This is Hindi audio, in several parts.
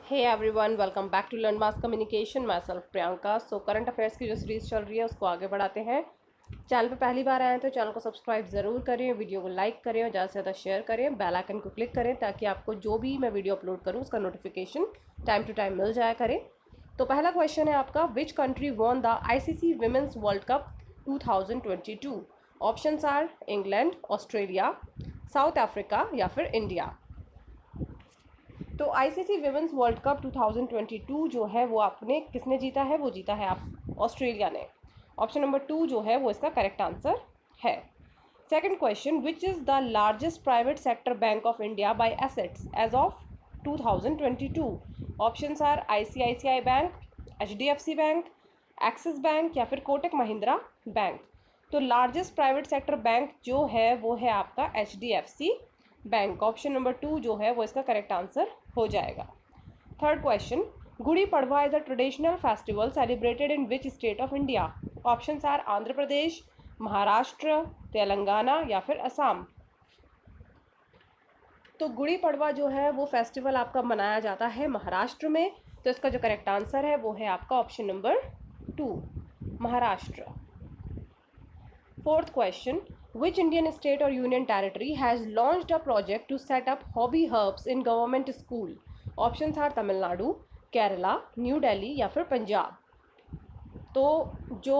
Hey everyone, welcome back to learn mass communication. Myself Priyanka. So current affairs की जो सीरीज़ चल रही है उसको आगे बढ़ाते हैं। चैनल पे पहली बार आए हैं तो चैनल को सब्सक्राइब ज़रूर करें, वीडियो को लाइक करें और ज़्यादा से ज़्यादा शेयर करें, बेल आइकन को क्लिक करें ताकि आपको जो भी मैं वीडियो अपलोड करूँ उसका नोटिफिकेशन टाइम टू टाइम मिल जाया करे। तो पहला क्वेश्चन है आपका, which country won the ICC women's world cup 2022? Options are England, Australia, South Africa या फिर इंडिया। तो ICC विमेंस वर्ल्ड कप 2022 जो है वो आपने किसने जीता है? वो जीता है आप ऑस्ट्रेलिया ने। ऑप्शन नंबर 2 जो है वो इसका करेक्ट आंसर है। Second question, which is the largest private sector bank of India by assets as of 2022? Options are ICICI bank, HDFC bank, Axis bank या फिर कोटक महिंद्रा बैंक। तो लार्जेस्ट प्राइवेट सेक्टर बैंक जो है वो है आपका HDFC बैंक। ऑप्शन नंबर 2 जो है वो इसका करेक्ट आंसर हो जाएगा। Third question, Gudi Padwa is a traditional festival celebrated in which state of India? Options are Andhra Pradesh, Maharashtra, Telangana या फिर असम। तो गुड़ी पड़वा जो है वो फेस्टिवल आपका मनाया जाता है महाराष्ट्र में। तो इसका जो करेक्ट आंसर है वो है आपका option number 2, Maharashtra. Fourth question, which Indian state or union territory has launched a project to set up hobby herbs in government school? Options are Tamil Nadu, Kerala, New Delhi या फिर पंजाब। तो जो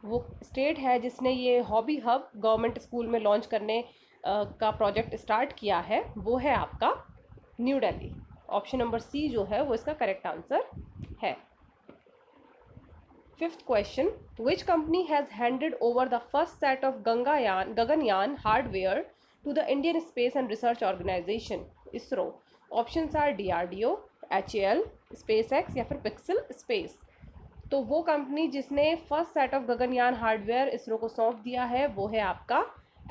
वो स्टेट है जिसने ये हॉबी हब गवर्नमेंट स्कूल में लॉन्च करने का प्रोजेक्ट स्टार्ट किया है वो है आपका New Delhi. Option number C जो है वो इसका करेक्ट आंसर है। Fifth question, which company has handed over the first set of Gaganyaan hardware to the Indian Space and Research Organization (ISRO)? Options are DRDO, HAL, SpaceX या फिर Pixel Space। तो वो कंपनी जिसने first set of Gaganyaan hardware ISRO को सौंप दिया है वो है आपका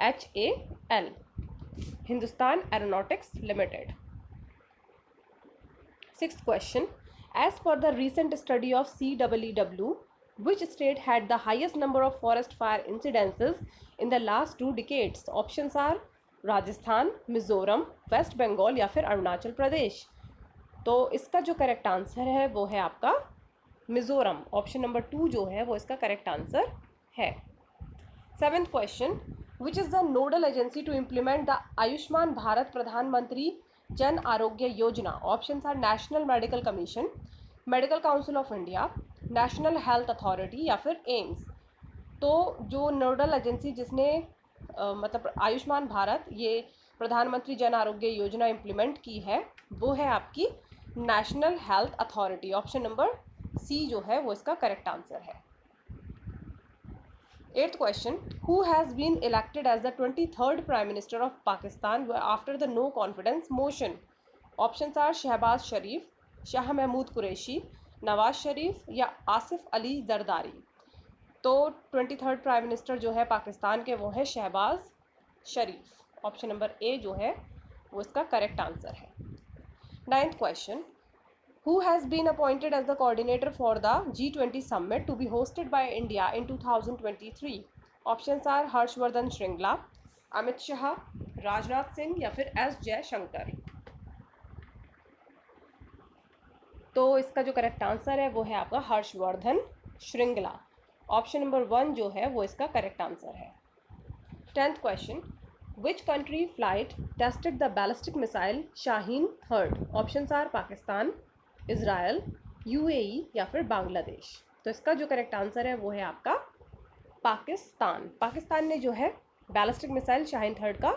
HAL, Hindustan aeronautics limited. Sixth question, as per the recent study of CEEW, which state had the highest number of forest fire incidences in the last 2 decades? Options are Rajasthan, Mizoram, West Bengal या फिर अरुणाचल प्रदेश। तो इसका जो करेक्ट आंसर है वो है आपका मिजोरम। ऑप्शन नंबर 2 जो है वो इसका करेक्ट आंसर है। Seventh question, which is the nodal agency to implement the Ayushman Bharat Pradhanmantri Jan Arogya Yojana? Options are National Medical Commission, Medical Council of India, National Health Authority या फिर एम्स। तो जो नोडल एजेंसी जिसने मतलब आयुष्मान भारत ये प्रधानमंत्री जन आरोग्य योजना इम्प्लीमेंट की है वो है आपकी National Health Authority. Option number C जो है वो इसका करेक्ट आंसर है। Eighth question, who has been elected as the 23rd Prime Minister of Pakistan after the no confidence motion? Options are Shehbaz Sharif, Shah Mahmood Qureshi, Nawaz Sharif या आसिफ अली जरदारी। तो 23rd प्राइम मिनिस्टर जो है पाकिस्तान के वो है शहबाज शरीफ। ऑप्शन नंबर ए जो है वो इसका करेक्ट आंसर है। Ninth question, who has been appointed as the coordinator for the G20 summit to be hosted by India in 2023? Options are Harshvardhan Shringla, Amit Shah, Rajnath Singh या फिर S जयशंकर। तो इसका जो करेक्ट आंसर है वो है आपका हर्षवर्धन श्रृंगला। ऑप्शन नंबर 1 जो है वो इसका करेक्ट आंसर है। 10th question, which country flight tested the ballistic missile Shaheen third? Options are Pakistan, Israel, UAE या फिर बांग्लादेश। तो इसका जो करेक्ट आंसर है वो है आपका पाकिस्तान। पाकिस्तान ने जो है बैलिस्टिक मिसाइल शाहीन थर्ड का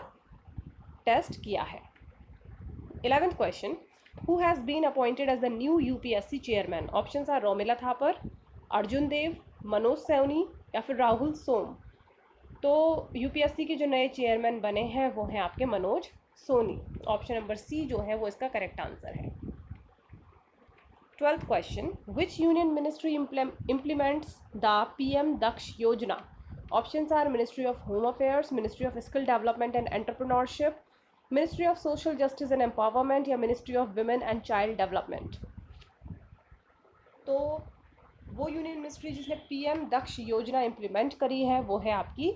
टेस्ट किया है। 11th question, who has been appointed as the new UPSC chairman? Options are Romila Thapar, Arjun Dev, Manoj Saini या फिर राहुल सोम। तो UPSC के जो नए चेयरमैन बने हैं वो हैं आपके Manoj Soni. Option number C जो है वो इसका करेक्ट आंसर है। 12th question, which union ministry implements the PM Daksh Yojana? Options are Ministry of Home Affairs, Ministry of Skill Development and Entrepreneurship, Ministry of Social Justice and Empowerment या Ministry of Women and Child Development। तो वो यूनियन मिनिस्ट्री जिसने PM दक्ष योजना इम्प्लीमेंट करी है वो है आपकी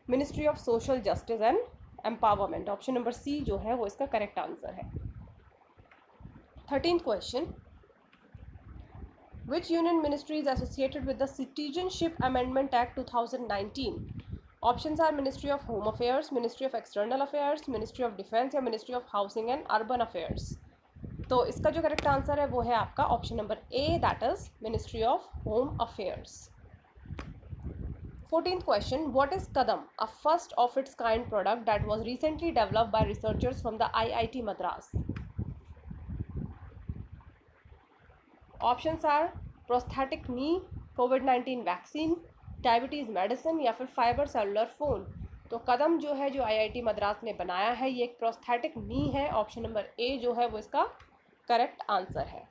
ministry of social justice and empowerment. Option number C जो है वो इसका करेक्ट आंसर है। 13th question. Which union ministry is associated with the Citizenship Amendment Act 2019? Options are Ministry of Home Affairs, Ministry of External Affairs, Ministry of Defense या Ministry of Housing and Urban Affairs. तो इसका जो करेक्ट आंसर है वो है आपका option number A, that is ministry of home affairs. 14th question. What is Kadam, a first of its kind product that was recently developed by researchers from the IIT Madras? Options are prosthetic knee, COVID-19 vaccine, diabetes medicine या फिर फाइबर सेलुलर फ़ोन. तो कदम जो है जो IIT मद्रास ने बनाया है ये एक प्रोस्थेटिक नी है. ऑप्शन नंबर ए जो है वो इसका करेक्ट आंसर है.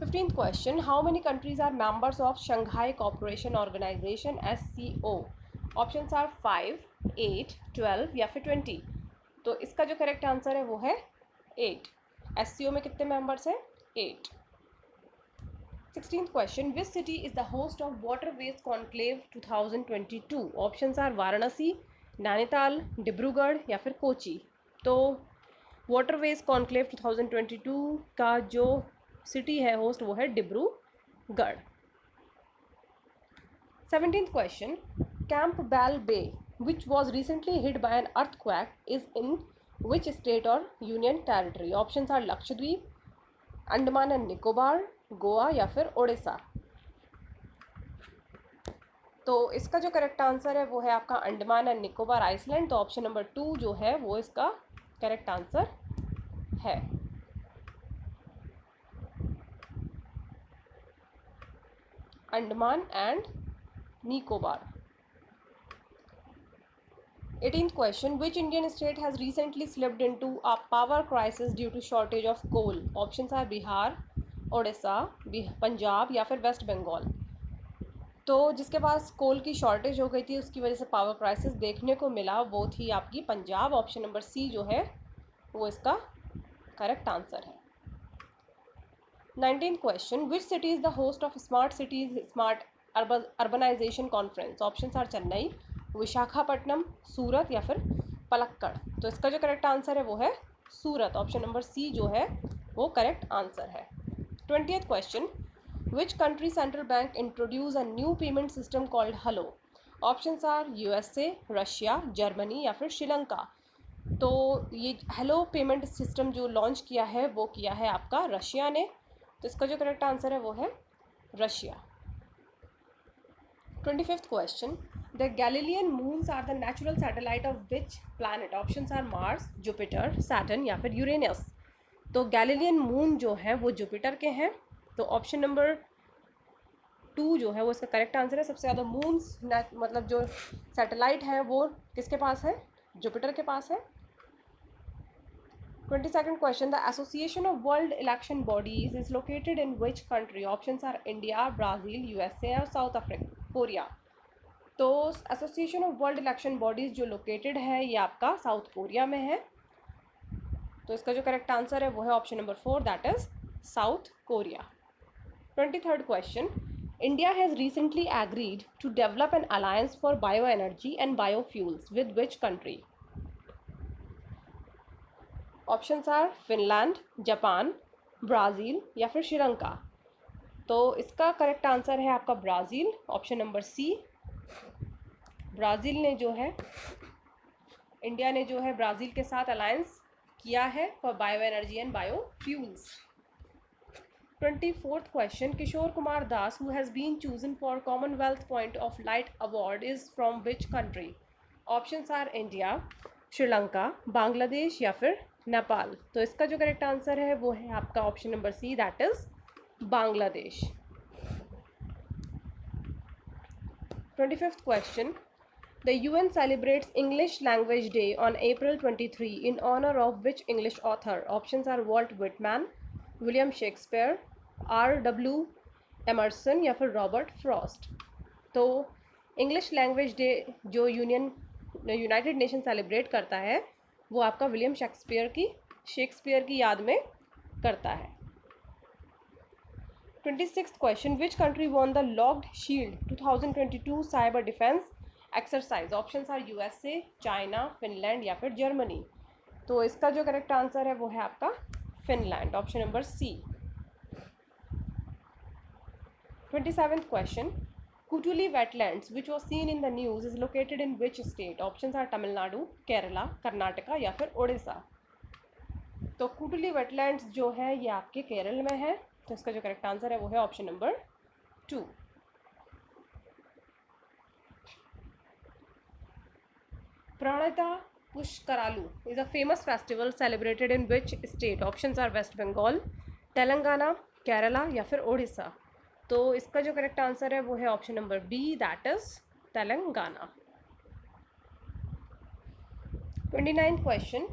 15th question. How many countries are members of Shanghai Cooperation Organization SCO? Options are 5, 8, 12 या फिर 20. तो इसका जो करेक्ट आंसर है वो है 8. SCO में कितने मेंबर्स हैं? 8. 16th question. Which city is the host of Waterways Conclave 2022? Options are Varanasi, Nainital, Dibrugarh या फिर कोची. तो वाटरवेज कॉन्क्लेव 2022 का जो सिटी है होस्ट वो है Dibrugarh. 17th question. Campbell Bay, which was recently hit by an earthquake, is in which state or union territory? Options are Lakshadweep, Andaman and Nicobar, Goa या फिर ओडिशा. तो इसका जो करेक्ट आंसर है वो है आपका अंडमान एंड निकोबार आइसलैंड. तो ऑप्शन नंबर 2 जो है वो इसका करेक्ट आंसर है. Andaman and Nicobar. 18th question. Which Indian state has recently slipped into a power crisis due to shortage of coal? Options are Bihar, Odisha, Punjab या फिर वेस्ट बंगाल. तो जिसके पास कोल की शॉर्टेज हो गई थी उसकी वजह से पावर क्राइसिस देखने को मिला वो थी आपकी पंजाब. ऑप्शन नंबर सी जो है वो इसका करेक्ट आंसर है. 19th question. Which city is the host of Smart Cities Smart Urbanization Conference? Options are Chennai, Visakhapatnam, सूरत या फिर पलक्कड़. तो इसका जो करेक्ट आंसर है वो है सूरत. ऑप्शन नंबर सी जो है वो करेक्ट आंसर है. 20th question. Which country central bank introduced a new payment system called Hello? Options are USA, Russia, Germany या फिर श्रीलंका. तो ये हेलो पेमेंट सिस्टम जो लॉन्च किया है वो किया है आपका रशिया ने. तो इसका जो करेक्ट आंसर है वो है Russia. 25th question. The Galilean moons are the natural satellite of which planet? Options are Mars, Jupiter, Saturn या फिर यूरेनस. तो गैलीलियन मून जो है वो जुपिटर के हैं. तो ऑप्शन नंबर 2 जो है वो इसका करेक्ट आंसर है. सबसे ज़्यादा मून्स मतलब जो सैटेलाइट है वो किसके पास है? जुपिटर के पास है. 22nd question. The Association of World Election Bodies is located in which country? Options are India, Brazil, USA और साउथ कोरिया. तो association of world election bodies जो लोकेटेड है ये आपका साउथ कोरिया में है. तो इसका जो करेक्ट आंसर है वो है option number 4 that is south Korea. 23rd question. India has recently agreed to develop an alliance for bioenergy and biofuels with which country? Options are Finland, Japan, Brazil या फिर श्रीलंका. तो इसका करेक्ट आंसर है आपका Brazil. Option number C. Brazil ने जो है इंडिया ने जो है ब्राज़ील के साथ अलायंस किया है for bio energy and bio fuels. 24th question. Kishore Kumar Das who has been chosen for Commonwealth Point of Light Award is from which country? Options are India, Sri Lanka, Bangladesh या फिर नेपाल. तो इसका जो करेक्ट आंसर है वो है आपका option number C that is Bangladesh. 25th question. The UN celebrates English Language Day on April 23 in honor of which English author? Options are Walt Whitman, William Shakespeare, R.W. Emerson या फिर रॉबर्ट फ्रॉस्ट. तो इंग्लिश लैंग्वेज डे जो यूनाइटेड नेशन सेलिब्रेट करता है वो आपका विलियम शेक्सपियर की याद में करता है. 26th question. Which country won the Locked Shield 2022 Cyber Defense Exercise? Options are USA, China, Finland या फिर जर्मनी. तो इसका जो करेक्ट आंसर है वो है आपका Finland, option number C. 27th question. Kutuli wetlands, which was seen in the news, is located in which state? Options are Tamil Nadu, Kerala, Karnataka या फिर उड़ीसा। तो कुटुली वेटलैंड्स जो है ये आपके केरल में है, तो इसका जो करेक्ट आंसर है वो है option number 2। Pranita Pushkaralu is a famous festival celebrated in which state? Options are West Bengal, Telangana, Kerala या फिर उड़ीसा। तो इसका जो करेक्ट आंसर है वो है option number B, that is Telangana. 29th question.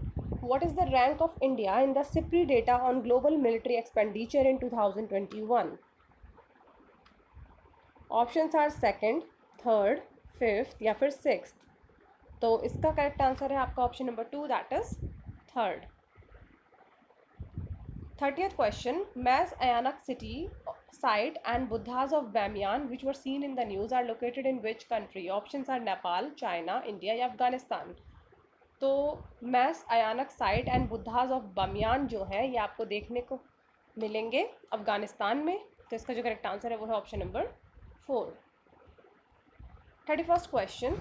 What is the rank of India in the SIPRI data on global military expenditure in 2021? Options are second, third, fifth या फिर सिक्स्थ। तो इसका करेक्ट आंसर है आपका option number 2, that is third. 30th question. Mas Ayanak city site and Buddhas of Bamyan which were seen in the news are located in which country? Options are Nepal, China, India या अफगानिस्तान। तो Mes Aynak site and Buddhas of Bamiyan जो है ये आपको देखने को मिलेंगे अफगानिस्तान में, तो इसका जो करेक्ट आंसर है वो है option number 4। 31st question.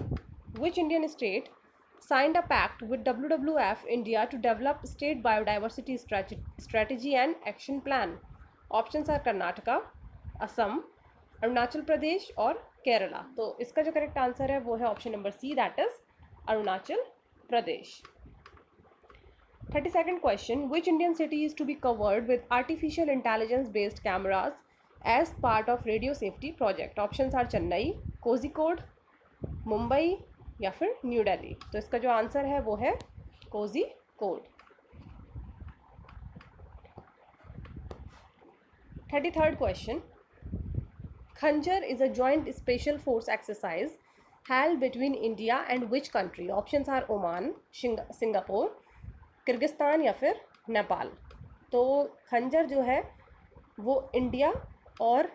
Which Indian state signed a pact with WWF India to develop state biodiversity strategy and action plan? Options are Karnataka, Assam, Arunachal Pradesh और केरला। तो इसका जो करेक्ट आंसर है वो है option number C, that is Arunachal Pradesh. 32nd question. Which Indian city is to be covered with artificial intelligence based cameras as part of radio safety project? Options are Chennai, Kozhikode, Mumbai या फिर न्यू दिल्ली। तो इसका जो आंसर है वो है Kozhikode. 33rd question. Khanjar is a joint special force exercise held between India and which country? Options are Oman, Singapore, Kyrgyzstan या फिर नेपाल। तो खंजर जो है वो इंडिया और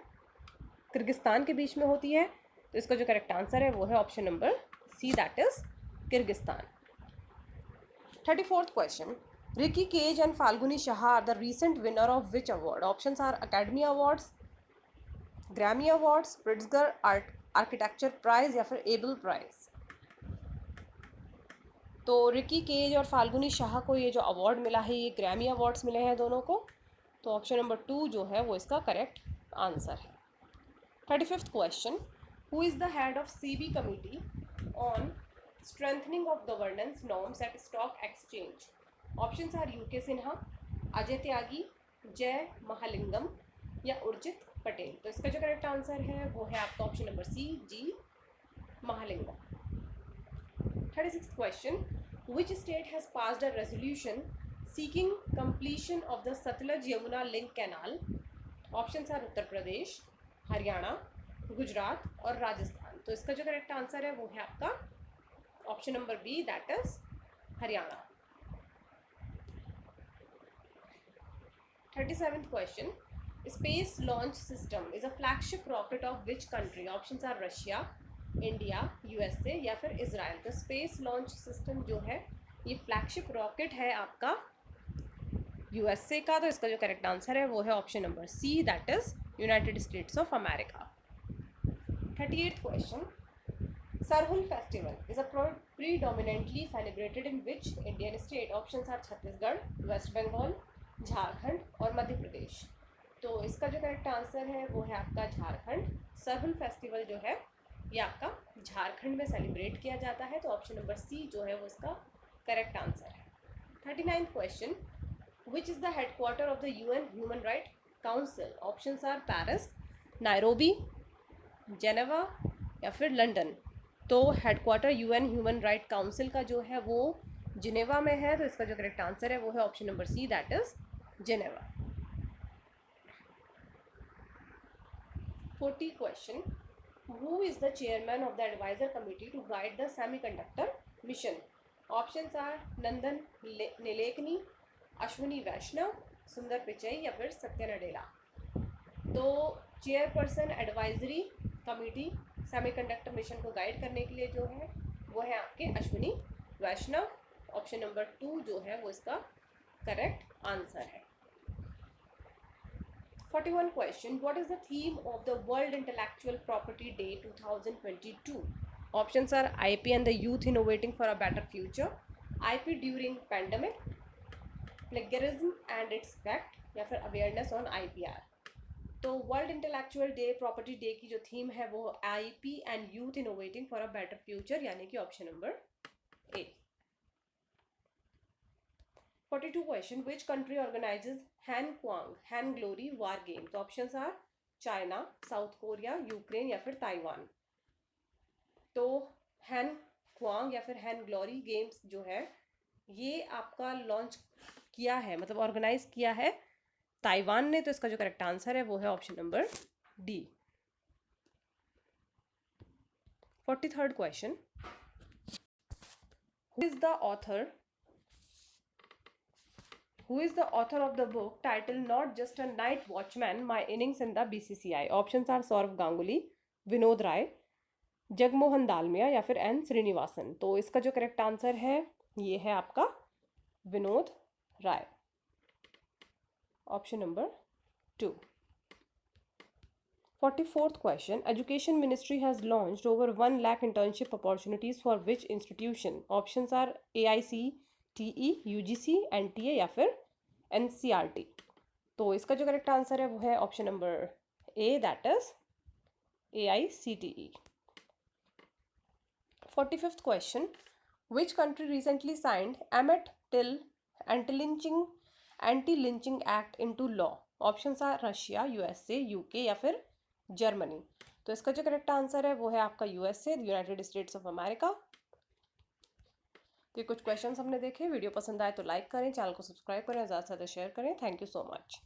किर्गिस्तान के बीच में होती है, तो इसका जो करेक्ट आंसर है वो है option number C, that is Kyrgyzstan. 34th question. Ricky Cage and Falguni Shah are the recent winner of which award? Options are Academy Awards, Grammy Awards, Pritzker Architecture Prize या फिर एबल प्राइज। तो रिकी केज और फाल्गुनी शाह को ये जो अवार्ड मिला है ये ग्रैमी अवार्ड्स मिले हैं दोनों को, तो ऑप्शन नंबर 2 जो है वो इसका करेक्ट आंसर है। 35th question. Who is the head of CB committee on strengthening of governance norms at stock exchange? Options are UK Sinha, Ajay Tyagi, जय महालिंगम या उर्जित पटेल। तो इसका जो करेक्ट आंसर है वो है आपका option number C, G Mahalingam. 36th question. Which state has passed a resolution seeking completion of the Satluj Yamuna link canal? Options are Uttar Pradesh, Haryana, Gujarat और राजस्थान। तो इसका जो करेक्ट आंसर है वो है आपका option number B, that is Haryana. 37th question. Space launch system is a flagship rocket of which country? Options are Russia, India, USA या फिर इजराइल। तो स्पेस लॉन्च सिस्टम जो है ये फ्लैगशिप रॉकेट है आपका यूएसए का, तो इसका जो करेक्ट आंसर है वो है option number C, that is United States of America. 38th question. Sarhul festival is a predominantly celebrated in which Indian state? Options are Chhattisgarh, West Bengal, Jharkhand और मध्य प्रदेश। तो इसका जो करेक्ट आंसर है वो है आपका झारखंड। सरहुल फेस्टिवल जो है ये आपका झारखंड में सेलिब्रेट किया जाता है, तो ऑप्शन नंबर सी जो है वो इसका करेक्ट आंसर है। 39th question. Which is the headquarter of the UN Human Rights Council? Options are Paris, Nairobi, Geneva या फिर लंदन। तो headquarter UN human right council का जो है वो जिनेवा में है, तो इसका जो करेक्ट आंसर है वो है option number C, that is Geneva. 40 question. Who is the chairman of the advisor committee to guide the semiconductor mission? Options are नंदन नीलेकनी, अश्विनी वैष्णव, सुंदर पिचई या फिर सत्य नडेला। तो chairperson advisory committee semiconductor mission को गाइड करने के लिए जो है वो है आपके अश्विनी वैष्णव, ऑप्शन नंबर 2 जो है वो इसका करेक्ट आंसर है। 41 question, what is the theme of the World Intellectual Property Day 2022? Options are IP and the youth innovating for a better future, IP during pandemic, plagiarism and its effect, या फिर awareness on IPR। तो world intellectual day property day की जो थीम है वो IP and youth innovating for a better future, यानी कि option number A. 42 question, which country organizes Han Kuang Han Glory War Game? तो options are China, South Korea, Ukraine या फिर ताइवान। तो हैन क्वांग या फिर हैन ग्लोरी गेम्स जो है ये आपका लॉन्च किया है, मतलब ऑर्गेनाइज किया है ताइवान ने। तो इसका जो करेक्ट आंसर है वो है option number D. 43rd question, who is the author of the book titled Not Just a Night Watchman, My Innings in the BCCI? Options are Sourav Ganguly, Vinod Rai, Jagmohan Dalmiya या फिर एन श्रीनिवासन। तो इसका जो करेक्ट आंसर है ये है आपका Vinod Rai, option number 2। 44th question, Education Ministry has launched over 1 lakh internship opportunities for which institution? Options are AICTE, UGC, NTA या फिर NCRT। तो इसका जो करेक्ट आंसर है वो है option number A, that is AICTE। 45th question, which country recently signed Emmett-Till anti-lynching act into law? Options are Russia, USA, UK या फिर जर्मनी। तो इसका जो करेक्ट आंसर है वो है आपका USA, United States of America. तो ये कुछ क्वेश्चंस हमने देखे। वीडियो पसंद आए तो लाइक करें, चैनल को सब्सक्राइब करें, ज़्यादा से ज़्यादा शेयर करें। Thank you so much.